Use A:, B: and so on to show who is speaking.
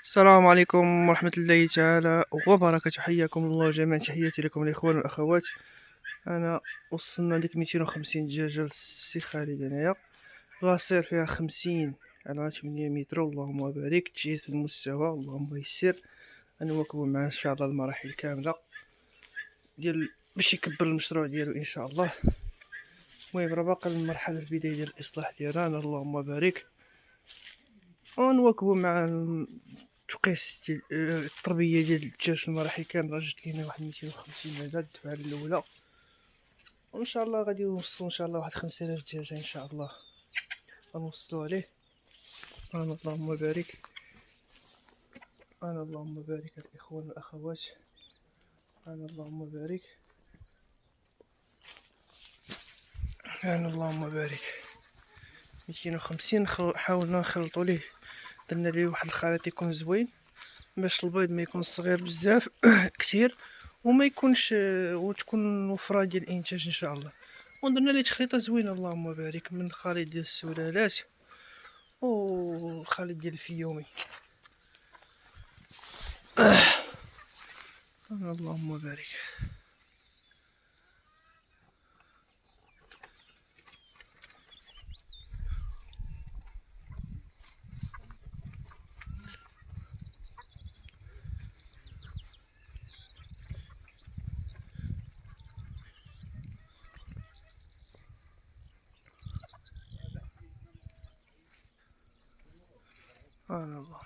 A: السلام عليكم ورحمة الله تعالى وبركاته. حياكم الله جميعا، تحياتي لكم الإخوان والأخوات. أنا وصلنا لك 250 دجاجة للسي خالد هنايا، لاصير فيها 50 على 8 متر. اللهم بارك، تجهيز المستوى اللهم يسر. نواكبو معاه إن شاء الله المراحل كاملة ديال باش يكبر المشروع ديالو إن شاء الله. المهم راه باقا المرحلة البداية ديال الإصلاح ديالنا، اللهم بارك. ونواكبو مع تقيس ديال التربيه ديال الدجاج في المراحل كامله. جات لينا واحد 250 بعدا الدفعه الاولى، وان شاء الله غادي نوصلوا ان شاء الله واحد 5000 دجاجه ان شاء الله غنوصلوا عليه. انا اللهم بارك، انا اللهم بارك الاخوان والاخوات، انا اللهم بارك، انا اللهم بارك. 250 حاولنا نخلطوا ليه، درنا ليه واحد الخليط يكون زوين باش البيض ما يكون صغير بزاف كتير، وما يكونش وتكون وفره ديال الانتاج ان شاء الله. ودرنا ليه تخليطه زوينه اللهم بارك، من الخليط ديال السلالات والخليط ديال الفيومي. اللهم بارك. الله